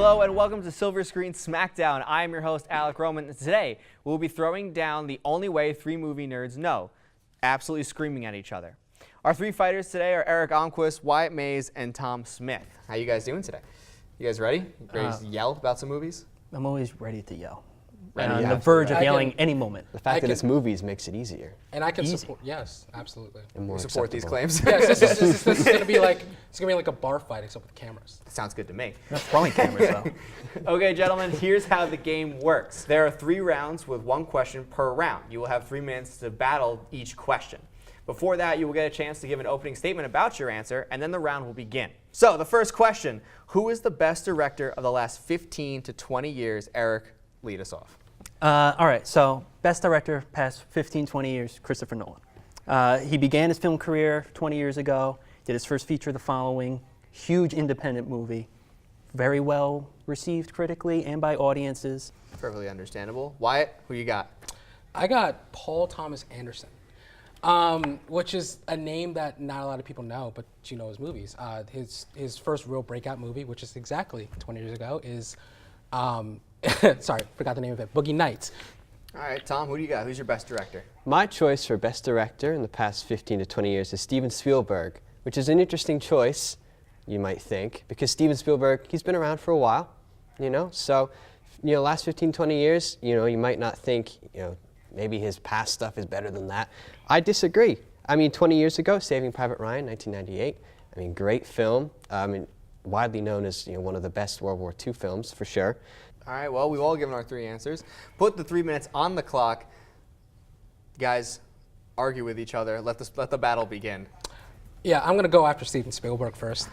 Hello and welcome to Silver Screen Smackdown. I am your host, Alec Roman, and today we'll be throwing down the only way three movie nerds know, absolutely screaming at each other. Our three fighters today are Eric Almquist, Wyatt Mays, and Tom Smith. How you guys doing today? You guys ready? Ready to yell about some movies? I'm always ready to yell. Ready, on the verge of yelling any moment. The fact that it's movies makes it easier. And I can support, yes, absolutely. And more support these claims? Yes, this is gonna be like a bar fight except with cameras. That sounds good to me. Not throwing cameras though. Okay, gentlemen, here's how the game works. There are 3 rounds with 1 question per round. You will have 3 minutes to battle each question. Before that, you will get a chance to give an opening statement about your answer, and then the round will begin. So, the first question, who is the best director of the last 15 to 20 years? Eric, lead us off. All right, so best director past 15, 20 years, Christopher Nolan. He began his film career 20 years ago, did his first feature the following, huge independent movie, very well received critically and by audiences. Perfectly understandable. Wyatt, who you got? I got Paul Thomas Anderson, which is a name that not a lot of people know, but you know his movies. His first real breakout movie, which is exactly 20 years ago, is sorry, forgot the name of it, Boogie Nights. All right, Tom, who do you got? Who's your best director? My choice for best director in the past 15 to 20 years is Steven Spielberg, which is an interesting choice, you might think, because Steven Spielberg, he's been around for a while, you know, so, you know, last 15, 20 years, you know, you might not think, you know, maybe his past stuff is better than that. I disagree. I mean, 20 years ago, Saving Private Ryan, 1998, I mean, great film. I mean, widely known as, you know, one of the best World War II films, for sure. All right, well, we've all given our 3 answers. Put the 3 minutes on the clock. Guys, argue with each other. Let the battle begin. Yeah, I'm going to go after Steven Spielberg first.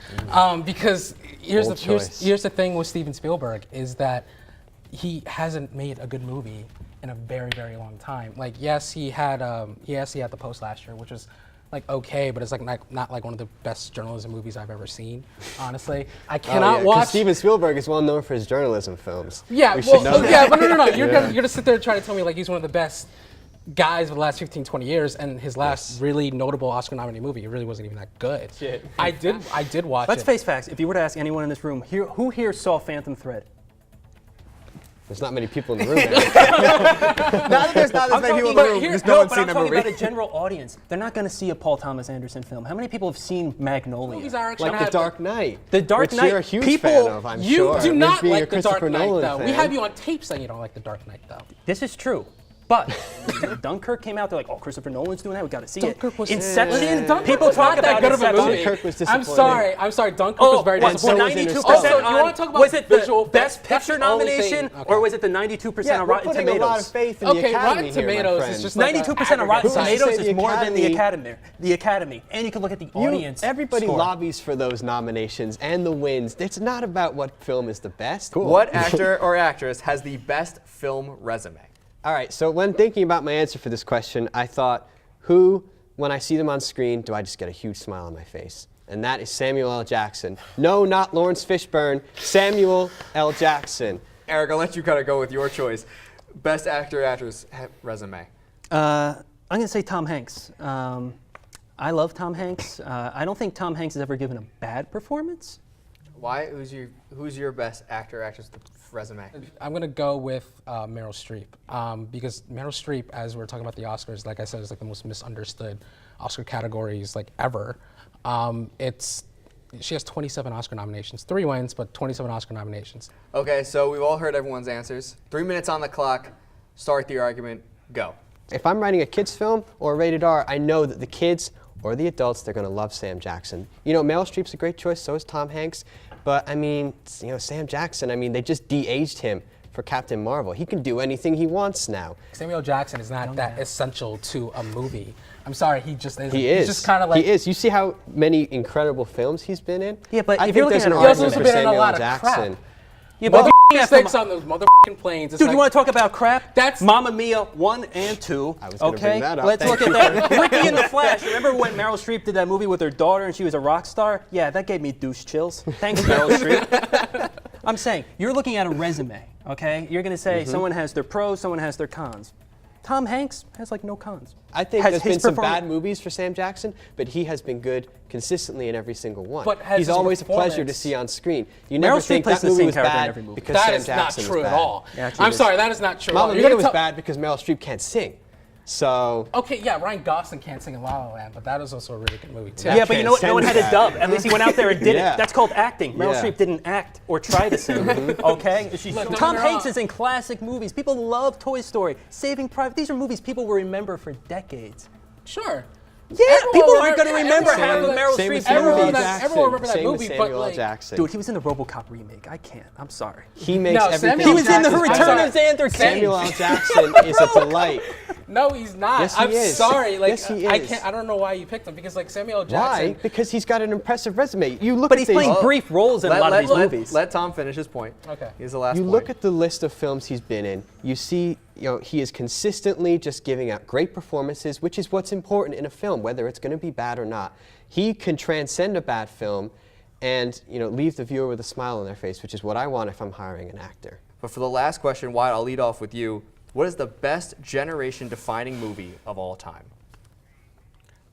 Because here's the thing with Steven Spielberg is that he hasn't made a good movie in a very, very long time. Like, yes, he had The Post last year, which was like okay, but it's like not like one of the best journalism movies I've ever seen. Honestly, I cannot watch. Steven Spielberg is well known for his journalism films. Yeah, but no. You're gonna sit there and try to tell me like he's one of the best guys of the last 15, 20 years, and his last really notable Oscar-nominated movie, it really wasn't even that good. Shit. I did watch Let's it. face facts. If you were to ask anyone in this room, who here saw Phantom Thread? There's not many people in the room. Now that there's not as many people in the room, because no one's seen the movie. I'm talking about a general audience. They're not going to see a Paul Thomas Anderson film. How many people have seen Magnolia? Movies are actually like The Dark Knight. The Dark Knight. Which you're a huge fan of, I'm sure. You do not like The Dark Christopher Knight, Nolan though. fan. We have you on tape saying you don't like The Dark Knight, though. This is true. But Dunkirk came out, they're like, oh, Christopher Nolan's doing that, we got to see Dunkirk was Inception. Dunkirk People was talk not that about good of a movie. Dunkirk was I'm disappointing. sorry. Dunkirk was very disappointing. 92%. Also, you want to talk about was it the visual Best effects? That's Picture the only nomination, thing. or was it the 92% Yeah, on we're Rotten putting Tomatoes? a lot of faith in the Okay, Academy Rotten here, my Tomatoes friend. is just like 92% on Rotten Tomatoes Tomatoes say is the more than the Academy. Academy. The Academy, and you can look at the audience. Everybody score. lobbies for those nominations and the wins. It's not about what film is the best. Cool. What actor or actress has the best film resume? All right, so when thinking about my answer for this question, I thought, who, when I see them on screen, do I just get a huge smile on my face? And that is Samuel L. Jackson. No, not Lawrence Fishburne, Samuel L. Jackson. Eric, I'll let you kind of go with your choice. Best actor or actress resume? I'm going to say Tom Hanks. I love Tom Hanks. I don't think Tom Hanks has ever given a bad performance. Why? Who's your best actor or actress resume? I'm going to go with Meryl Streep because Meryl Streep, as we're talking about the Oscars, like I said, is like the most misunderstood Oscar categories like ever. She has 27 Oscar nominations, 3 wins, but 27 Oscar nominations. Okay, so we've all heard everyone's answers. 3 minutes on the clock. Start the argument. Go. If I'm writing a kids film or rated R, I know that the kids or the adults, they're going to love Sam Jackson. You know, Meryl Streep's a great choice, so is Tom Hanks. But I mean, you know, Sam Jackson, I mean, they just de-aged him for Captain Marvel. He can do anything he wants now. Samuel Jackson is not that essential to a movie. I'm sorry, he just isn't. He is. He's just kind of like. He is. You see how many incredible films he's been in? Yeah, but I if you're think looking there's at an he also argument has for been in a Samuel lot of Jackson. crap. Yeah, but Mistakes on those motherfucking planes. Dude, you want to talk about crap? That's Mamma Mia 1 and 2. I was gonna okay, bring that up. let's Thank look at that. Ricky and the Flash. Remember when Meryl Streep did that movie with her daughter and she was a rock star? Yeah, that gave me douche chills. Thanks, Meryl Streep. I'm saying you're looking at a resume. Okay, you're going to say someone has their pros, someone has their cons. Tom Hanks has like no cons. I think Has there's his been some perform- bad movies for Sam Jackson, but he has been good consistently in every single one. But has He's his always a pleasure to performance- see on screen. You Meryl never Streep think plays that the movie same was character in bad every movie. because That Sam is not Jackson true was at bad. all. Yeah, actually I'm it is. sorry, that is not true. Mamma You're Mia gonna was tell- bad because Meryl Streep can't sing. So Okay, yeah, Ryan Gosling can't sing in La La Land, but that is also a really good movie too. Yeah, but you know what? No one had a transcends dub. At least he went out there and did Yeah. it. That's called acting. Meryl Yeah. Streep didn't act or try to sing. Okay? Look, don't Tom get me Hanks wrong. is in classic movies. People love Toy Story, Saving Private. These are movies people will remember for decades. Sure. Yeah, Everyone people will are going to remember everyone half will of Meryl same with Streep's Samuel Everyone L. movies. that- Jackson. everyone remember that Same with movie, but, Samuel L. like- Jackson. Dude, he was in the RoboCop remake. I can't. I'm sorry. He makes No, everything. Samuel He was in the Jackson- I'm Return sorry. of Xander Cage. Samuel L. Jackson is a delight. No, he's not. Yes, he I'm is. sorry. Like, Yes, he I is. can't. I don't know why you picked him because like Samuel L. Jackson. Why? Because he's got an impressive resume. You look But at he's these- playing brief roles in a lot of these let, movies. Let Tom finish his point. Okay. He's the last You point. look at the list of films he's been in, you see, he is consistently just giving out great performances, which is what's important in a film, whether it's going to be bad or not. He can transcend a bad film and, leave the viewer with a smile on their face, which is what I want if I'm hiring an actor. But for the last question, Wyatt, I'll lead off with you. What is the best generation-defining movie of all time?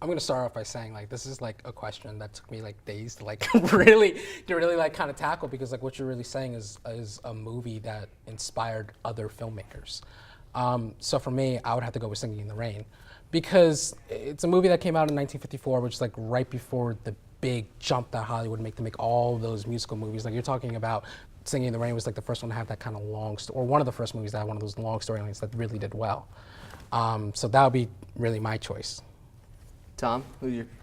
I'm gonna start off by saying like this is like a question that took me like days to like really like kind of tackle because like what you're really saying is a movie that inspired other filmmakers. So for me, I would have to go with Singing in the Rain because it's a movie that came out in 1954, which is like right before the big jump that Hollywood make to make all those musical movies. Like you're talking about Singing in the Rain was like the first one to have that kind of long story, or one of the first movies that had one of those long storylines that really did well. So that would be really my choice. Tom,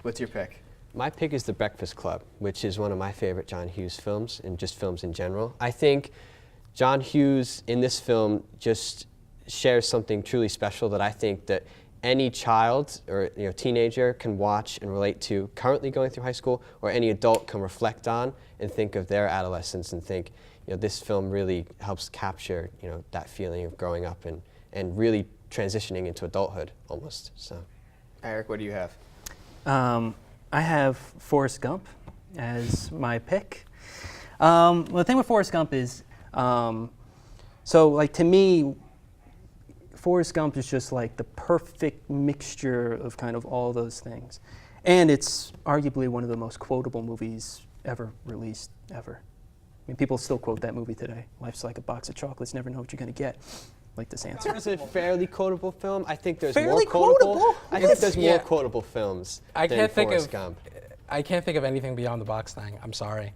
what's your pick? My pick is The Breakfast Club, which is one of my favorite John Hughes films, and just films in general. I think John Hughes in this film just shares something truly special that I think that any child or teenager can watch and relate to currently going through high school, or any adult can reflect on and think of their adolescence and think, this film really helps capture that feeling of growing up and really transitioning into adulthood almost. So, Eric, what do you have? I have Forrest Gump as my pick. Well, the thing with Forrest Gump is, so like to me, Forrest Gump is just like the perfect mixture of kind of all those things. And it's arguably one of the most quotable movies ever released, ever. I mean, people still quote that movie today. Life's like a box of chocolates, never know what you're gonna get. Like this answer. it's a fairly quotable film. I think there's Fairly more quotable. quotable? I think there's Yeah. more quotable films I than can't think Forrest of Gump. I can't think of anything beyond the box thing. I'm sorry.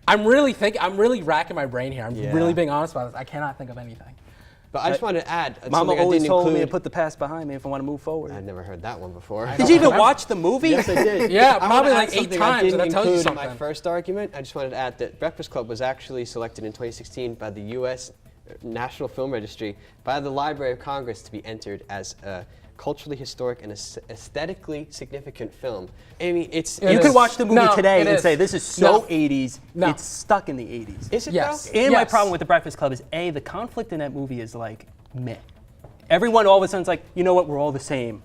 I'm really racking my brain here. I'm Yeah. really being honest about this. I cannot think of anything. But I just wanted to add Mama something I always didn't told me to include. put the past behind me if I want to move forward. I'd never heard that one before. Did you even watch the movie? Yes, I did. Yeah, I probably wanna like add 8 something times, I didn't and that tells you include in my something. first argument. I just wanted to add that Breakfast Club was actually selected in 2016 by the U.S. National Film Registry by the Library of Congress to be entered as a culturally historic and aesthetically significant film. I mean, it's You It could is. watch the movie No, today it and is. say, this is so No. 80s. No. It's stuck in the 80s. Is it Yes. though? And my Yes. problem with The Breakfast Club is, A, the conflict in that movie is like, meh. Everyone all of a sudden's like, you know what, we're all the same.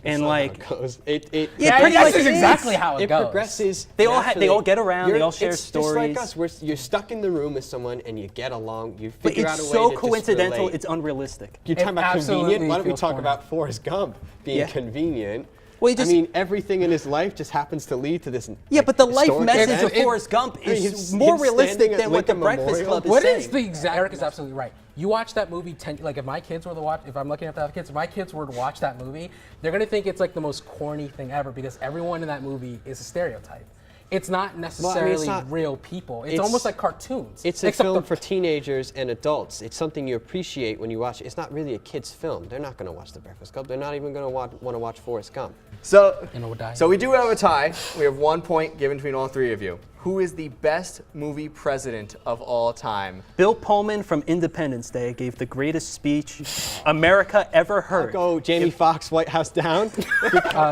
And like, It goes. Yeah, pretty That's much it is. exactly how it It goes. progresses. They all naturally. get around, they You're- all share it's just like stories. us. You're stuck in the room with someone and you get along. You but figure it's out a way so to just coincidental, relate. it's unrealistic. You're talking about absolutely convenient. Why don't we feels talk corny. about Forrest Gump being Yeah. convenient? Well, you just- I mean, everything in his life just happens to lead to this. Yeah, but the life historic message event. of Forrest Gump I mean, is him more standing realistic at than what The Lincoln Breakfast Memorial. Club is What saying. is the exact? Eric is absolutely right. You watch that movie like if my kids were to watch, if I'm lucky enough to have kids, if my kids were to watch that movie, they're gonna think it's like the most corny thing ever because everyone in that movie is a stereotype. It's not necessarily not- real people. It's it's- almost like cartoons. It's a Except film the- for teenagers and adults. It's something you appreciate when you watch it. It's not really a kid's film. They're not going to watch The Breakfast Club. They're not even going to want to watch Forrest Gump. So, You know what I- so we do have a tie. We have 1 point given between all three of you. Who is the best movie president of all time? Bill Pullman from Independence Day gave the greatest speech America ever heard. Go Jamie Foxx, White House Down.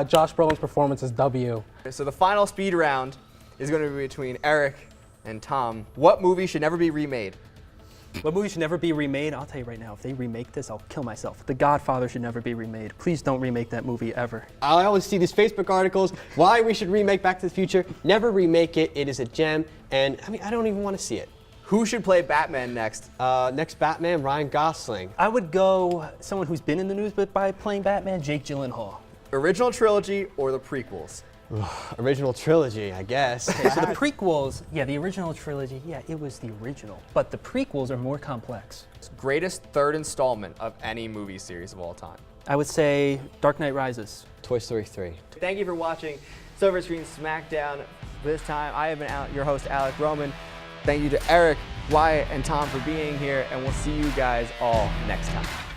Josh Brolin's performance is W. So the final speed round is going to be between Eric and Tom. What movie should never be remade? What movie should never be remade? I'll tell you right now, if they remake this, I'll kill myself. The Godfather should never be remade. Please don't remake that movie ever. I always see these Facebook articles, why we should remake Back to the Future. Never remake it. It is a gem. And I mean, I don't even want to see it. Who should play Batman next? Next Batman, Ryan Gosling. I would go someone who's been in the news, but by playing Batman, Jake Gyllenhaal. Original trilogy or the prequels? Original trilogy, I guess. Okay, so the prequels, yeah, the original trilogy, yeah, it was the original. But the prequels are more complex. Greatest third installment of any movie series of all time? I would say Dark Knight Rises. Toy Story 3. Thank you for watching Silver Screen Smackdown. This time, I have been your host, Alec Roman. Thank you to Eric, Wyatt, and Tom for being here, and we'll see you guys all next time.